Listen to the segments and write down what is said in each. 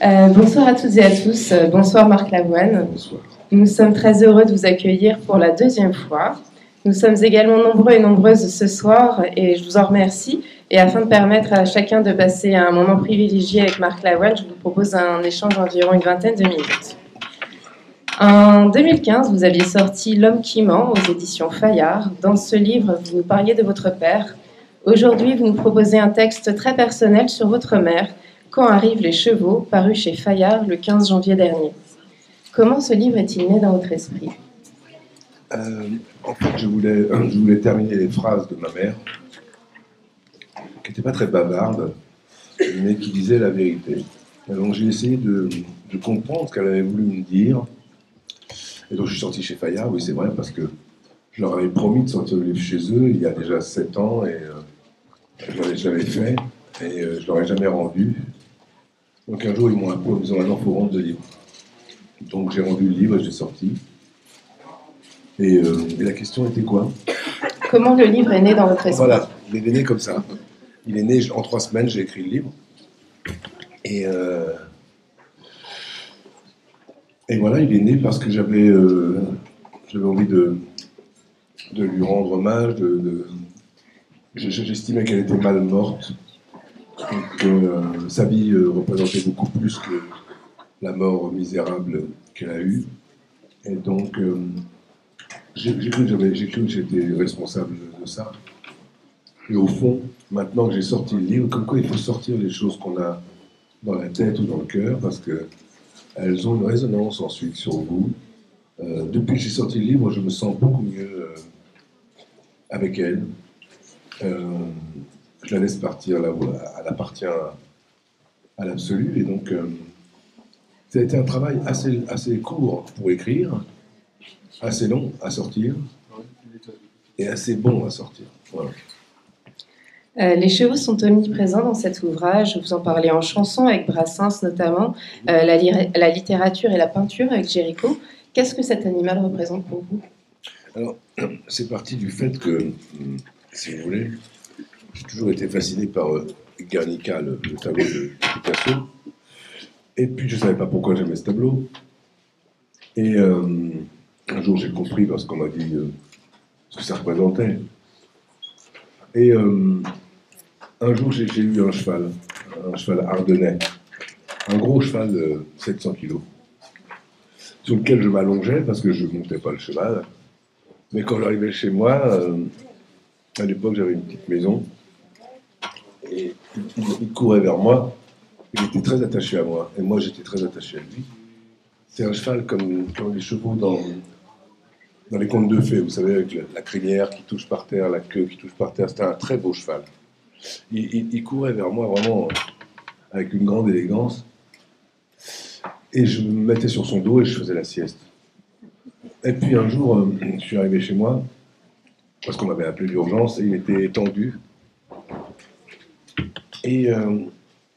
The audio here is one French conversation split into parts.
Bonsoir à toutes et à tous. Bonsoir Marc Lavoine. Bonsoir. Nous sommes très heureux de vous accueillir pour la deuxième fois. Nous sommes également nombreux et nombreuses ce soir et je vous en remercie. Et afin de permettre à chacun de passer un moment privilégié avec Marc Lavoine, je vous propose un échange d'environ une vingtaine de minutes. En 2015, vous aviez sorti L'homme qui ment aux éditions Fayard. Dans ce livre, vous nous parliez de votre père. Aujourd'hui, vous nous proposez un texte très personnel sur votre mère, Quand arrivent les chevaux, paru chez Fayard le 15 janvier dernier. Comment ce livre est-il né dans votre esprit ? En fait, je voulais terminer les phrases de ma mère, qui n'était pas très bavarde, mais qui disait la vérité. Et donc j'ai essayé de comprendre ce qu'elle avait voulu me dire. Et donc je suis sorti chez Fayard, oui c'est vrai, parce que je leur avais promis de sortir le livre chez eux il y a déjà 7 ans, et je l'avais fait, et je ne l'aurais jamais rendu. Donc un jour ils m'ont appelé en me disant maintenant il faut rendre le livre. Donc j'ai rendu le livre et j'ai sorti. Et la question était quoi ? Comment le livre est né dans votre esprit ? Voilà, il est né comme ça. Il est né en 3 semaines, j'ai écrit le livre. Et voilà, il est né parce que j'avais envie de lui rendre hommage. J'estimais qu'elle était mal morte, et que sa vie représentait beaucoup plus que la mort misérable qu'elle a eue. Et donc, j'ai cru que j'étais responsable de ça. Et au fond, maintenant que j'ai sorti le livre, comme quoi il faut sortir les choses qu'on a dans la tête ou dans le cœur, parce qu'elles ont une résonance ensuite sur vous. Depuis que j'ai sorti le livre, je me sens beaucoup mieux avec elle. Je la laisse partir là où elle appartient à l'absolu. Et donc, ça a été un travail assez court pour écrire, assez long à sortir, et assez bon à sortir. Voilà. Les chevaux sont omniprésents dans cet ouvrage. Vous en parlez en chanson avec Brassens notamment, la littérature et la peinture avec Géricault. Qu'est-ce que cet animal représente pour vous ? Alors, c'est parti du fait que, si vous voulez, j'ai toujours été fasciné par Guernica, le tableau de Picasso. Et puis, je ne savais pas pourquoi j'aimais ce tableau. Et un jour, j'ai compris parce qu'on m'a dit ce que ça représentait. Et un jour, j'ai eu un cheval ardennais, un gros cheval de 700 kilos, sur lequel je m'allongeais parce que je ne montais pas le cheval. Mais quand j'arrivais chez moi, à l'époque, j'avais une petite maison, et il courait vers moi. Il était très attaché à moi, et moi, j'étais très attaché à lui. C'est un cheval comme les chevaux dans les contes de fées, vous savez, avec la crinière qui touche par terre, la queue qui touche par terre. C'était un très beau cheval. Il courait vers moi vraiment avec une grande élégance, et je me mettais sur son dos et je faisais la sieste. Et puis un jour, je suis arrivé chez moi, parce qu'on m'avait appelé d'urgence, et il était étendu. Et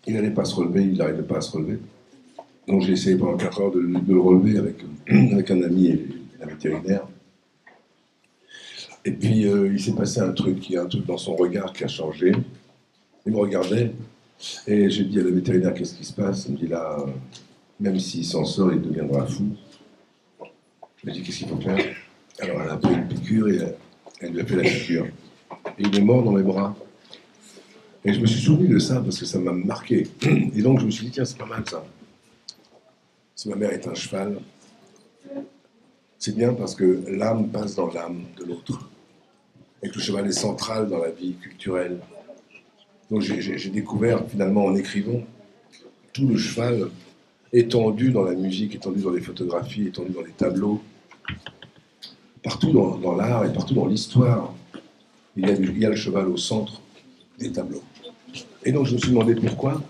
il n'allait pas se relever, il n'arrivait pas à se relever. Donc j'ai essayé pendant 4 heures de le relever avec un ami et un vétérinaire. Et puis il s'est passé un truc dans son regard qui a changé. Il me regardait, et j'ai dit à la vétérinaire, qu'est-ce qui se passe ? Il me dit là, même s'il s'en sort, il deviendra fou. Je lui ai dit, qu'est-ce qu'il faut faire ? Alors elle a pris une piqûre et elle lui a fait la piqûre. Et il est mort dans mes bras. Et je me suis souvenu de ça parce que ça m'a marqué. Et donc je me suis dit, tiens, c'est pas mal ça. Si ma mère est un cheval, c'est bien parce que l'âme passe dans l'âme de l'autre. Et que le cheval est central dans la vie culturelle. Donc j'ai découvert finalement en écrivant tout le cheval étendu dans la musique, étendu dans les photographies, étendu dans les tableaux. Partout dans l'art et partout dans l'histoire, il y a le cheval au centre des tableaux. Et donc je me suis demandé pourquoi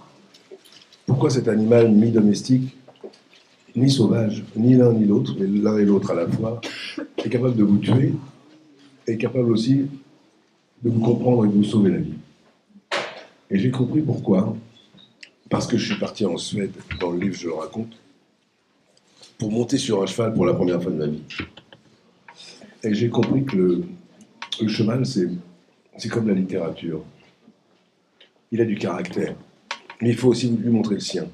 cet animal mi-domestique, ni sauvage, ni l'un ni l'autre, mais l'un et l'autre à la fois, est capable de vous tuer, est capable aussi de vous comprendre et de vous sauver la vie. Et j'ai compris pourquoi, parce que je suis parti en Suède, dans le livre je le raconte, pour monter sur un cheval pour la première fois de ma vie. Et j'ai compris que le cheval, c'est comme la littérature. Il a du caractère, mais il faut aussi lui montrer le sien.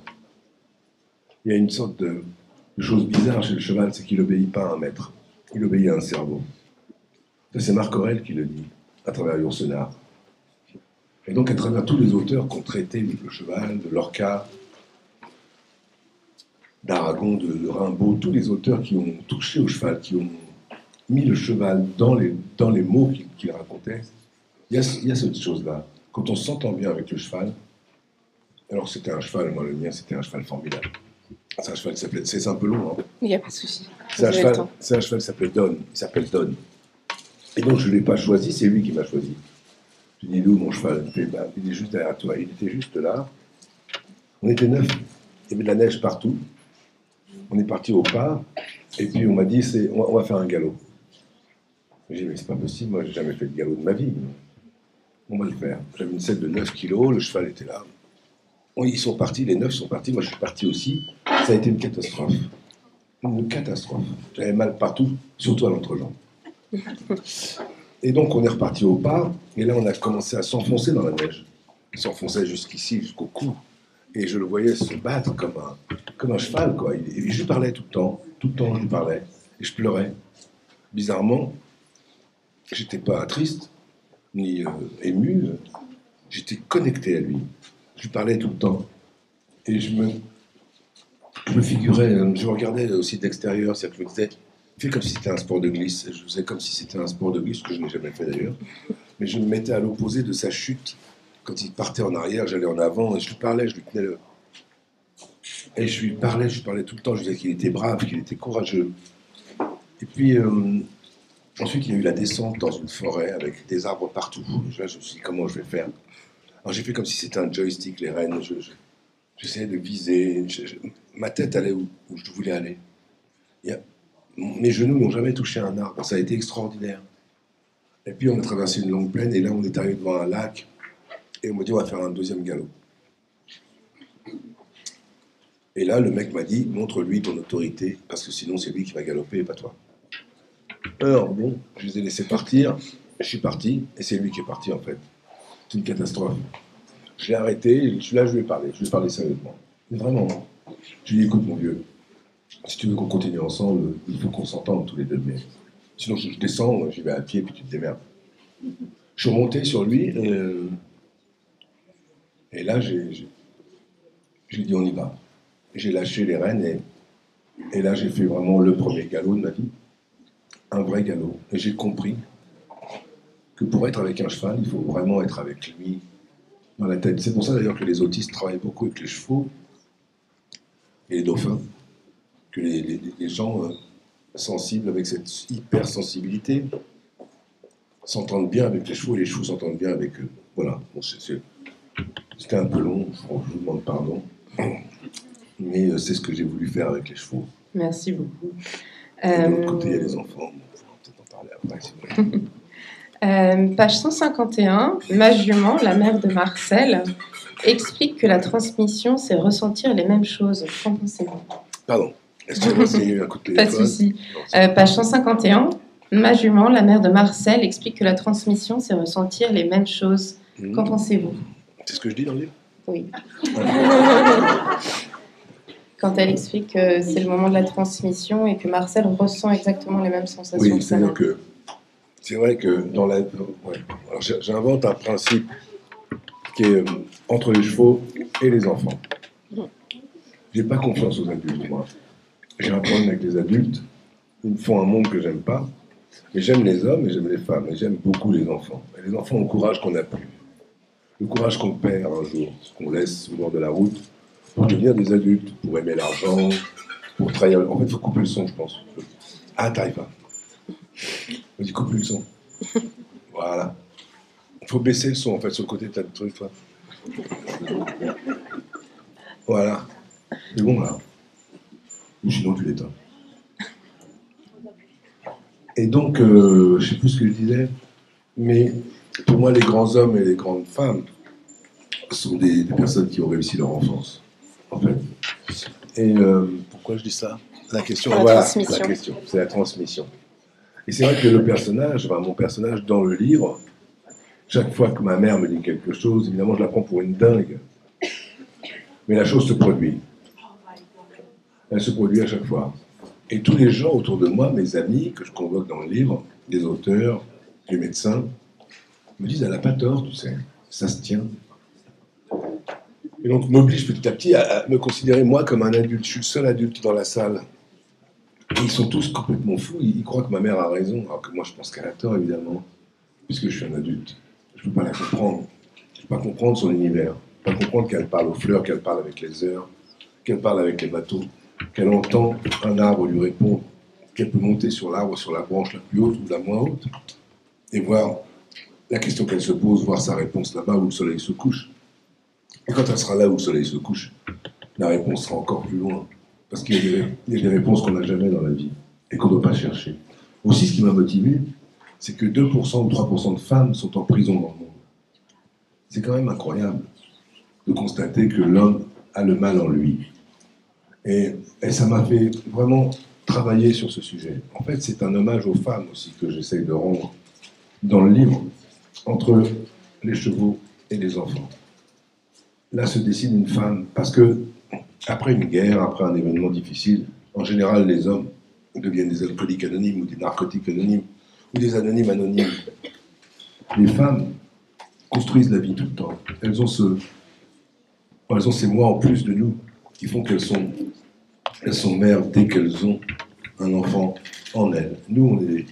Il y a une sorte de chose bizarre chez le cheval, c'est qu'il n'obéit pas à un maître, il obéit à un cerveau. Ça, c'est Marc Aurèle qui le dit, à travers Yourcenar. Et donc, à travers tous les auteurs qui ont traité le cheval, de Lorca, d'Aragon, de Rimbaud, tous les auteurs qui ont touché au cheval, qui ont mis le cheval dans les mots qu'il racontait, il y a cette chose-là. Quand on s'entend bien avec le cheval, alors c'était un cheval, moi le mien c'était un cheval formidable. C'est un cheval qui s'appelait, c'est un peu long, hein. Il n'y a pas de souci. C'est un cheval qui s'appelle Don, il s'appelle Don. Et donc je ne l'ai pas choisi, c'est lui qui m'a choisi. Je lui ai dit, où mon cheval? Il fait, il est juste derrière toi, il était juste là. On était 9, il y avait de la neige partout. On est parti au pas, et puis on m'a dit, on va faire un galop. J'ai dit, mais c'est pas possible, moi j'ai jamais fait de galop de ma vie. On va le faire. J'avais une selle de 9 kilos, le cheval était là. Ils sont partis, les 9 sont partis, moi je suis parti aussi. Ça a été une catastrophe. Une catastrophe. J'avais mal partout, surtout à l'entrejambe. Et donc on est reparti au pas, et là on a commencé à s'enfoncer dans la neige. Il s'enfonçait jusqu'ici, jusqu'au cou. Et je le voyais se battre comme un cheval, quoi. Et je lui parlais tout le temps je lui parlais. Et je pleurais. Bizarrement, j'étais pas triste, ni ému, j'étais connecté à lui. Je lui parlais tout le temps. Et je me figurais, je regardais aussi d'extérieur, c'est-à-dire que je me disais, fais comme si c'était un sport de glisse. Je faisais comme si c'était un sport de glisse, ce que je n'ai jamais fait d'ailleurs. Mais je me mettais à l'opposé de sa chute. Quand il partait en arrière, j'allais en avant, et je lui parlais, je lui tenais le... Et je lui parlais tout le temps, je disais qu'il était brave, qu'il était courageux. Et puis, ensuite, il y a eu la descente dans une forêt avec des arbres partout. Là, je me suis dit, comment je vais faire? Alors, j'ai fait comme si c'était un joystick, les rênes. J'essayais de viser. Ma tête allait où je voulais aller. Mes genoux n'ont jamais touché un arbre. Ça a été extraordinaire. Et puis, on a traversé une longue plaine, et là, on est arrivé devant un lac. Et on m'a dit, on va faire un deuxième galop. Et là, le mec m'a dit, montre-lui ton autorité, parce que sinon, c'est lui qui va galoper et pas toi. Alors, bon, je les ai laissés partir, je suis parti, et c'est lui qui est parti, en fait. C'est une catastrophe. Je l'ai arrêté, là, je lui ai parlé sérieusement. Mais vraiment, je lui ai dit, écoute, mon vieux, si tu veux qu'on continue ensemble, il faut qu'on s'entende tous les deux. Mais sinon, je descends, j'y vais à pied, puis tu te démerdes. Je suis remonté sur lui, et là, j'ai dit, on y va. J'ai lâché les rênes, et là, j'ai fait vraiment le premier galop de ma vie. Un vrai galop. Et j'ai compris que pour être avec un cheval, il faut vraiment être avec lui dans la tête. C'est pour ça d'ailleurs que les autistes travaillent beaucoup avec les chevaux et les dauphins, que les gens sensibles avec cette hypersensibilité s'entendent bien avec les chevaux et les chevaux s'entendent bien avec eux. Voilà. Bon, c'était un peu long, je vous demande pardon, mais c'est ce que j'ai voulu faire avec les chevaux. Merci beaucoup. Et de l'autre côté, il y a les enfants. On va peut-être en parler après, si vous voulez. Page 151, ma jument, la mère de Marcel, explique que la transmission, c'est ressentir les mêmes choses. Qu'en pensez-vous? Pardon, est-ce que c'est eu un coup de téléphone? Pas de souci. Page 151, ma jument, la mère de Marcel, explique que la transmission, c'est ressentir les mêmes choses. Qu'en pensez-vous? C'est ce que je dis dans le livre? Oui. Quand elle explique que c'est le moment de la transmission et que Marcel ressent exactement les mêmes sensations. Oui, c'est-à-dire que c'est vrai que dans la... Ouais. Alors, j'invente un principe qui est entre les chevaux et les enfants. J'ai pas confiance aux adultes, moi. J'ai un problème avec les adultes. Ils me font un monde que j'aime pas. Mais j'aime les hommes et j'aime les femmes. Et j'aime beaucoup les enfants. Et les enfants ont le courage qu'on n'a plus. Le courage qu'on perd un jour, qu'on laisse au bord de la route, pour devenir des adultes, pour aimer l'argent, pour trahir... En fait, il faut couper le son, je pense. Ah, t'arrives pas. Vas-y, coupe le son. Voilà. Il faut baisser le son, en fait, sur le côté de ta truc, toi. Voilà. C'est bon, là. Ou sinon, tu l'éteins. Et donc, je ne sais plus ce que je disais, mais pour moi, les grands hommes et les grandes femmes sont des personnes qui ont réussi leur enfance, en fait. Et pourquoi je dis ça? La question, voilà, la question, c'est la transmission. Et c'est vrai que le personnage, enfin, mon personnage dans le livre, chaque fois que ma mère me dit quelque chose, évidemment, je la prends pour une dingue. Mais la chose se produit. Elle se produit à chaque fois. Et tous les gens autour de moi, mes amis, que je convoque dans le livre, les auteurs, les médecins, me disent, elle n'a pas tort, tu sais, ça se tient. Et donc, m'oblige petit à petit à me considérer, moi, comme un adulte. Je suis le seul adulte dans la salle. Et ils sont tous complètement fous. Ils croient que ma mère a raison, alors que moi, je pense qu'elle a tort, évidemment, puisque je suis un adulte. Je ne peux pas la comprendre. Je ne peux pas comprendre son univers. Je ne peux pas comprendre qu'elle parle aux fleurs, qu'elle parle avec les heures, qu'elle parle avec les bateaux, qu'elle entend un arbre lui répondre, qu'elle peut monter sur l'arbre, sur la branche la plus haute ou la moins haute, et voir la question qu'elle se pose, voir sa réponse là-bas où le soleil se couche. Et quand elle sera là où le soleil se couche, la réponse sera encore plus loin. Parce qu'il y a des réponses qu'on n'a jamais dans la vie et qu'on ne doit pas chercher. Aussi, ce qui m'a motivé, c'est que 2% ou 3% de femmes sont en prison dans le monde. C'est quand même incroyable de constater que l'homme a le mal en lui. Et ça m'a fait vraiment travailler sur ce sujet. En fait, c'est un hommage aux femmes aussi que j'essaye de rendre dans le livre, entre les chevaux et les enfants. Là se dessine une femme, parce que après une guerre, après un événement difficile, en général, les hommes deviennent des alcooliques anonymes ou des narcotiques anonymes ou des anonymes anonymes. Les femmes construisent la vie tout le temps. Elles ont ces mois en plus de nous qui font qu'elles sont mères dès qu'elles ont un enfant en elles. Nous, on est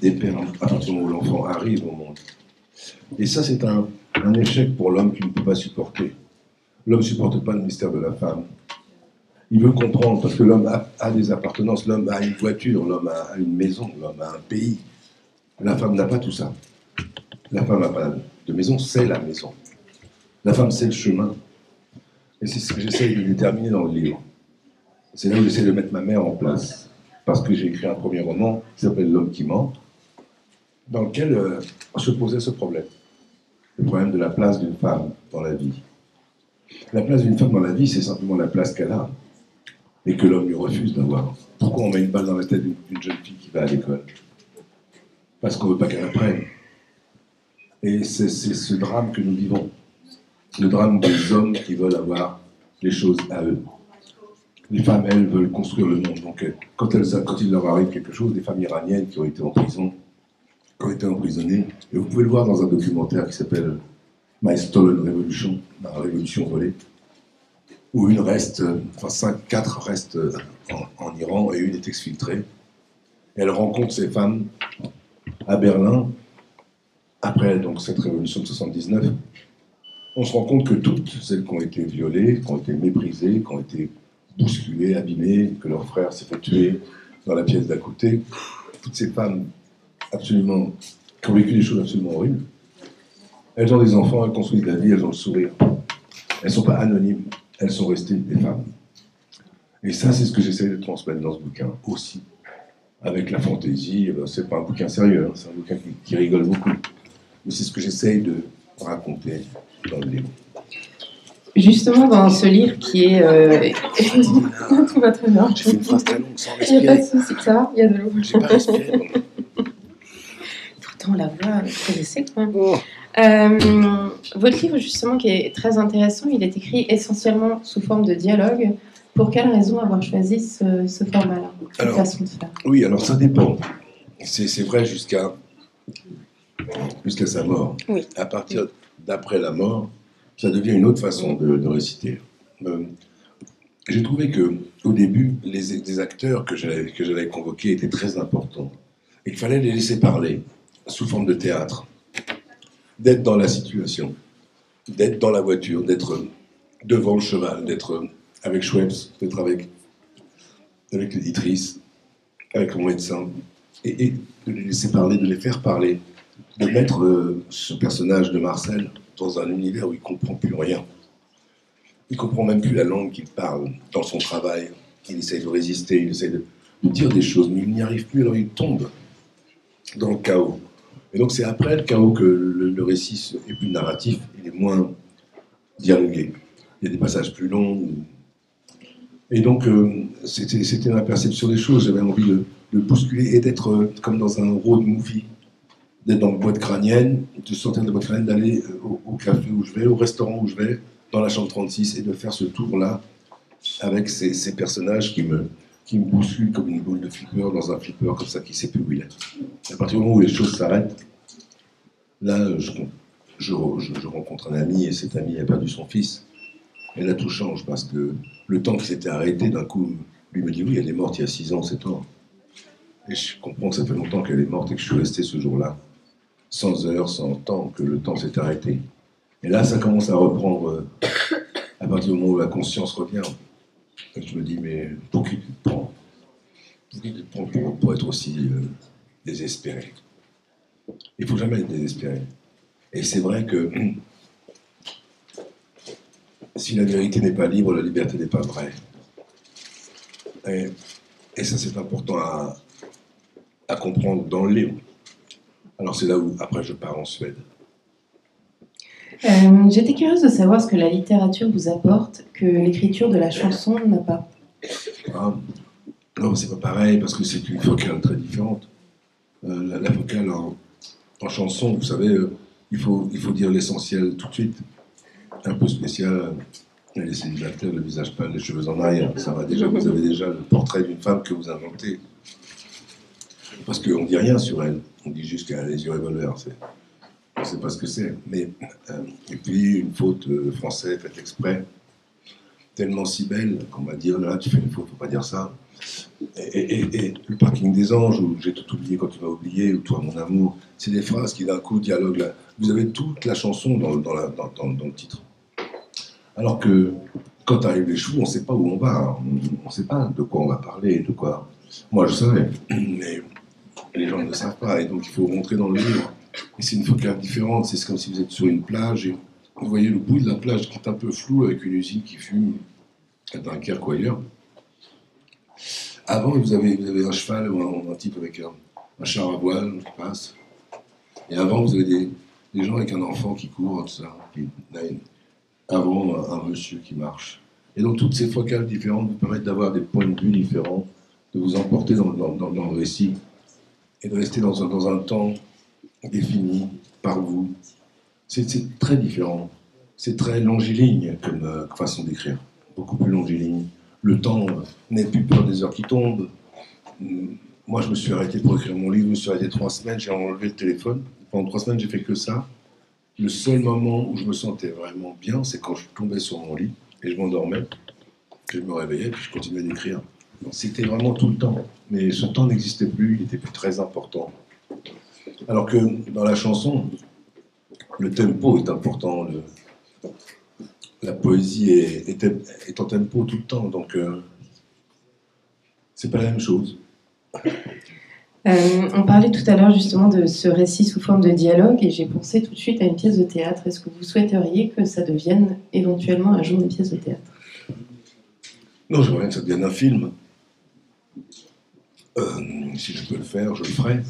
des pères à partir du moment où l'enfant arrive au monde. Et ça, c'est un échec pour l'homme qui ne peut pas supporter. L'homme ne supporte pas le mystère de la femme. Il veut comprendre, parce que l'homme a des appartenances, l'homme a une voiture, l'homme a une maison, l'homme a un pays. La femme n'a pas tout ça. La femme n'a pas de maison, c'est la maison. La femme, c'est le chemin. Et c'est ce que j'essaye de déterminer dans le livre. C'est là où j'essaie de mettre ma mère en place. Parce que j'ai écrit un premier roman qui s'appelle L'homme qui ment, dans lequel se posait ce problème. Le problème de la place d'une femme dans la vie. La place d'une femme dans la vie, c'est simplement la place qu'elle a et que l'homme lui refuse d'avoir. Pourquoi on met une balle dans la tête d'une jeune fille qui va à l'école? Parce qu'on ne veut pas qu'elle apprenne. Et c'est ce drame que nous vivons. Le drame des hommes qui veulent avoir les choses à eux. Les femmes, elles, veulent construire le monde. Donc, quand il leur arrive quelque chose, des femmes iraniennes qui ont été en prison, qui ont été emprisonnées, et vous pouvez le voir dans un documentaire qui s'appelle My Stolen Revolution, ma révolution volée, où une reste, enfin 4 restent en Iran et une est exfiltrée. Elle rencontre ces femmes à Berlin, après donc, cette révolution de 79. On se rend compte que toutes celles qui ont été violées, qui ont été méprisées, qui ont été bousculées, abîmées, que leur frère s'est fait tuer dans la pièce d'à côté, toutes ces femmes absolument, qui ont vécu des choses absolument horribles, elles ont des enfants, elles construisent la vie, elles ont le sourire. Elles ne sont pas anonymes, elles sont restées des femmes. Et ça, c'est ce que j'essaie de transmettre dans ce bouquin aussi. Avec la fantaisie, c'est pas un bouquin sérieux, hein, c'est un bouquin qui rigole beaucoup. Mais c'est ce que j'essaie de raconter dans le livre. Justement, dans ce livre qui est... Tout va très bien. J'ai fait une phrase très longue sans Il n'y a respirer. pas de souci, ça va, il y a de l'eau. J'ai pas respiré. Pourtant, la voix est très sec, quand même. Oh. Votre livre, justement, qui est très intéressant, il est écrit essentiellement sous forme de dialogue. Pour quelle raison avoir choisi ce format-là, cette façon de faire? Oui, alors ça dépend. C'est vrai jusqu'à sa mort. Oui. À partir d'après la mort, ça devient une autre façon de réciter. J'ai trouvé que au début, les acteurs que j'allais convoquer étaient très importants et qu'il fallait les laisser parler sous forme de théâtre, d'être dans la situation, d'être dans la voiture, d'être devant le cheval, d'être avec Schweppes, d'être avec l'éditrice, avec mon médecin, et de les laisser parler, de les faire parler, de mettre ce personnage de Marcel dans un univers où il ne comprend plus rien. Il ne comprend même plus la langue qu'il parle dans son travail. Il essaye de résister, il essaye de dire des choses, mais il n'y arrive plus, alors il tombe dans le chaos. Et donc c'est après le chaos que le récit est plus narratif, il est moins dialogué. Il y a des passages plus longs. Et donc c'était ma perception des choses. J'avais envie de bousculer et d'être comme dans un road movie, d'être dans la boîte crânienne, de sortir de la boîte crânienne, d'aller au café où je vais, au restaurant où je vais, dans la chambre 36, et de faire ce tour-là avec ces personnages qui me bousculent comme une boule de flipper dans un flipper comme ça qui ne sait plus où il est. À partir du moment où les choses s'arrêtent, là, je rencontre un ami et cet ami a perdu son fils. Et là, tout change parce que le temps qui s'était arrêté, d'un coup, lui me dit oui, elle est morte il y a 6 ans, 7 ans. Et je comprends que ça fait longtemps qu'elle est morte et que je suis resté ce jour-là, sans heure, sans temps, que le temps s'est arrêté. Et là, ça commence à reprendre à partir du moment où la conscience revient. Et je me dis, mais pour qui tu te prends? Pour qui tu te prends pour être aussi désespéré? Il ne faut jamais être désespéré. Et c'est vrai que si la vérité n'est pas libre, la liberté n'est pas vraie. Et ça, c'est important à comprendre dans le livre. Alors c'est là où, après, je pars en Suède. J'étais curieuse de savoir ce que la littérature vous apporte, que l'écriture de la chanson n'a pas. Ah, non, c'est pas pareil, parce que c'est une focale très différente. La focale en chanson, vous savez, il faut dire l'essentiel tout de suite. Un peu spécial, les célibataires, le visage pâle, les cheveux en arrière. Ça va déjà, vous avez déjà le portrait d'une femme que vous inventez. Parce qu'on ne dit rien sur elle, on dit juste qu'elle a les yeux revolver. On ne sait pas ce que c'est. Mais, et puis, une faute française faite exprès, tellement si belle qu'on va dire là, tu fais une faute, il ne faut pas dire ça. Et le parking des anges, où j'ai tout oublié quand tu m'as oublié, ou toi mon amour, c'est des phrases qui d'un coup dialoguent là. Vous avez toute la chanson dans le titre. Alors que quand arrivent les choux, on ne sait pas où on va, on ne sait pas de quoi on va parler, de quoi. Moi je savais, mais les gens ne le savent pas, et donc il faut rentrer dans le livre. Et c'est une focale différente, c'est comme si vous êtes sur une plage, et vous voyez le bout de la plage qui est un peu flou avec une usine qui fume, à Dunkerque ou ailleurs. Avant, vous avez un cheval ou un type avec un char à voile qui passe. Et avant, vous avez des gens avec un enfant qui court, tout ça. Puis, avant, un monsieur qui marche. Et donc, toutes ces focales différentes vous permettent d'avoir des points de vue différents, de vous emporter dans le récit et de rester dans un temps défini par vous. C'est très différent. C'est très longiligne comme façon d'écrire. Beaucoup plus longiligne. Le temps n'est plus peur des heures qui tombent. Moi, je me suis arrêté pour écrire mon livre, je me suis arrêté 3 semaines, j'ai enlevé le téléphone. Pendant 3 semaines, j'ai fait que ça. Le seul moment où je me sentais vraiment bien, c'est quand je tombais sur mon lit et je m'endormais, je me réveillais, puis je continuais d'écrire. C'était vraiment tout le temps. Mais ce temps n'existait plus, il n'était plus très important. Alors que dans la chanson, le tempo est important. La poésie est en tempo tout le temps, donc c'est pas la même chose. On parlait tout à l'heure justement de ce récit sous forme de dialogue et j'ai pensé tout de suite à une pièce de théâtre. Est-ce que vous souhaiteriez que ça devienne éventuellement un jour une pièce de théâtre? Non, j'aimerais bien que ça devienne un film. Si je peux le faire, je le ferai.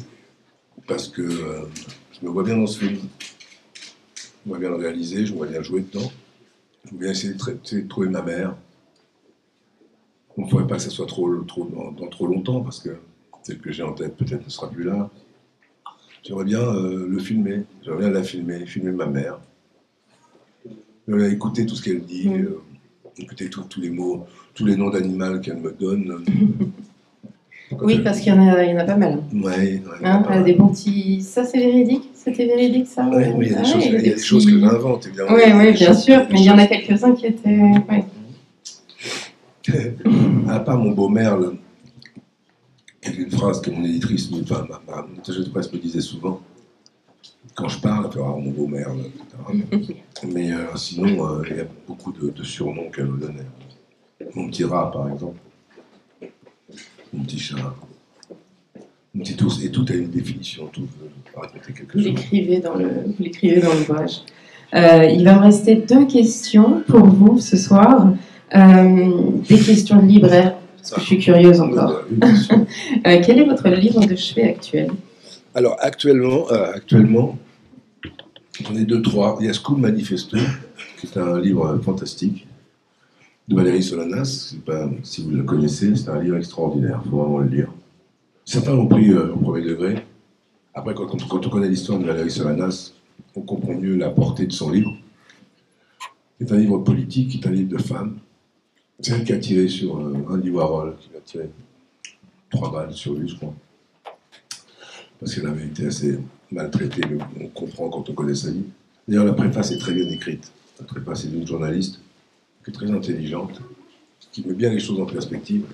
Parce que je me vois bien dans ce film. Je me vois bien le réaliser, je me vois bien jouer dedans. Je me vois bien essayer de trouver ma mère. Il ne faudrait pas que ça soit dans trop longtemps, parce que celle que j'ai en tête peut-être ne sera plus là. J'aimerais bien le filmer, j'aimerais bien la filmer ma mère. Écouter tout ce qu'elle dit, écouter tous les mots, tous les noms d'animaux qu'elle me donne. Oui, parce qu'il y en a pas mal. Ouais, des bons petits... Ça, c'est véridique? C'était véridique, ça? Oui, il y a des choses que j'invente, évidemment. Oui, bien sûr, mais il y en a quelques-uns qui étaient... Ouais. À part mon beau-merle, il y a une phrase que mon éditrice, mon attaché de presse me disait souvent. Quand je parle, elle fait mon beau-merle, etc. Mais sinon, il y a beaucoup de surnoms qu'elle me donnait. Mon petit rat, par exemple. Mon petit chat. Mon petit ours. Et tout a une définition, tout veut raconter quelque chose. Vous l'écrivez dans l'ouvrage. Il va me rester 2 questions pour vous ce soir. Des questions de libraire, parce que je suis curieuse encore. Quel est votre livre de chevet actuel? Alors, actuellement, j'en ai 2, 3. Il y a School Manifesto, qui est un livre fantastique, de Valérie Solanas. Si vous le connaissez, c'est un livre extraordinaire, il faut vraiment le lire. Certains l'ont pris au premier degré. Après, quand on connaît l'histoire de Valérie Solanas, on comprend mieux la portée de son livre. C'est un livre politique, c'est un livre de femmes. C'est elle qui a tiré sur Andy Warhol, qui a tiré 3 balles sur lui, je crois. Parce qu'elle avait été assez maltraitée, mais on comprend quand on connaît sa vie. D'ailleurs, la préface est très bien écrite. La préface est d'une journaliste qui est très intelligente, qui met bien les choses en perspective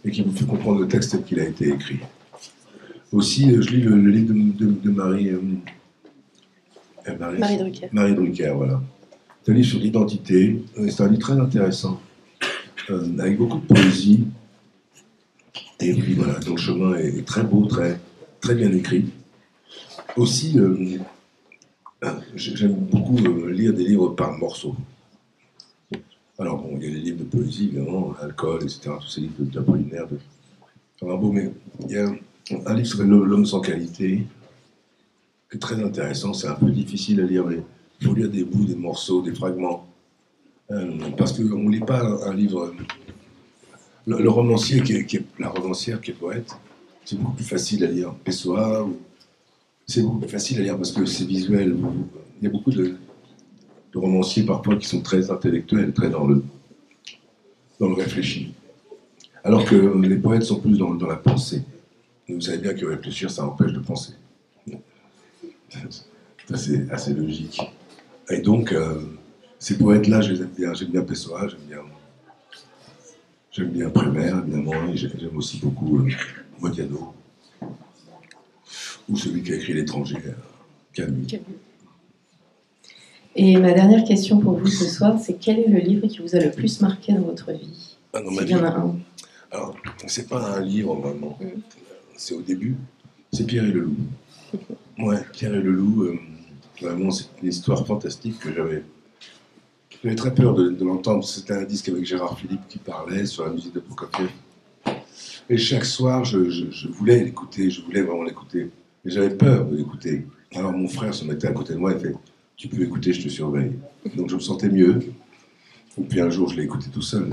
et qui vous fait comprendre le texte tel qu'il a été écrit. Aussi, je lis le livre de Marie Drucker. Marie Drucker, voilà. C'est un livre sur l'identité. C'est un livre très intéressant, avec beaucoup de poésie. Et puis voilà, donc le chemin est très beau, très bien écrit. Aussi, j'aime beaucoup lire des livres par morceaux. Alors bon, il y a les livres de poésie, évidemment, Alcool, etc., tous ces livres d'Apollinaire. Alors bon, mais il y a un livre qui s'appelle L'homme sans qualité, qui est très intéressant. C'est un peu difficile à lire, mais il faut lire des bouts, des morceaux, des fragments. Parce qu'on ne lit pas un livre... Le romancier la romancière qui est poète, c'est beaucoup plus facile à lire. Pessoa, c'est beaucoup plus facile à lire parce que c'est visuel. Il y a beaucoup de romanciers parfois qui sont très intellectuels, très dans le réfléchi. Alors que les poètes sont plus dans la pensée. Vous savez bien que réfléchir, ça empêche de penser. C'est assez logique. Et donc, ces poètes-là, je les aime bien. J'aime bien Pessoa, j'aime bien Prévert, évidemment, et j'aime aussi beaucoup Modiano, ou celui qui a écrit L'étranger, Camus. Et ma dernière question pour vous ce soir, c'est quel est le livre qui vous a le plus marqué dans votre vie? S'il y en a un. Alors, c'est pas un livre vraiment, c'est au début, c'est Pierre et le Loup. Ouais, Pierre et le Loup, vraiment, c'est une histoire fantastique que j'avais très peur de l'entendre. C'était un disque avec Gérard Philippe qui parlait sur la musique de Prokofiev. Et chaque soir, je voulais l'écouter, je voulais vraiment l'écouter. Et j'avais peur de l'écouter. Alors mon frère se mettait à côté de moi et fait « Tu peux écouter, je te surveille ». Donc je me sentais mieux. Et puis un jour, je l'ai écouté tout seul.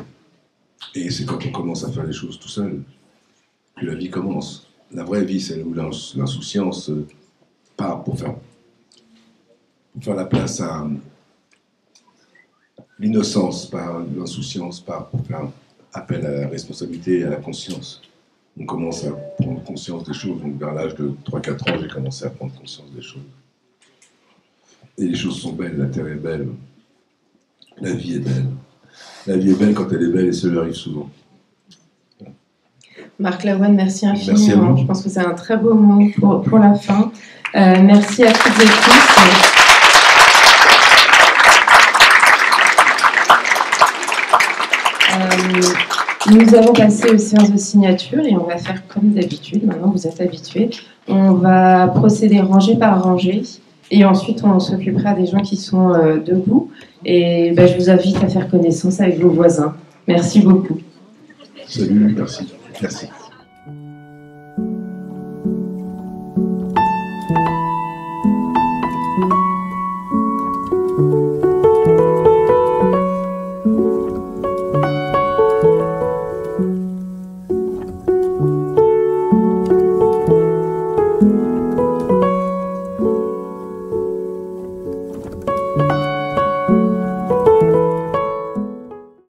Et c'est quand on commence à faire les choses tout seul que la vie commence. La vraie vie, c'est où l'insouciance part pour faire la place à l'innocence, par l'insouciance, part pour faire appel à la responsabilité et à la conscience. On commence à prendre conscience des choses. Donc vers l'âge de 3-4 ans, j'ai commencé à prendre conscience des choses. Et les choses sont belles, la terre est belle, la vie est belle. La vie est belle quand elle est belle et cela arrive souvent. Marc Lavoine, merci infiniment. Merci à vous. Je pense que c'est un très beau mot pour la fin. Merci à toutes et tous. Nous allons passer aux séances de signature et on va faire comme d'habitude. Maintenant, vous êtes habitués. On va procéder rangée par rangée et ensuite on s'occupera des gens qui sont debout. Et je vous invite à faire connaissance avec vos voisins. Merci beaucoup. Salut, merci. Merci.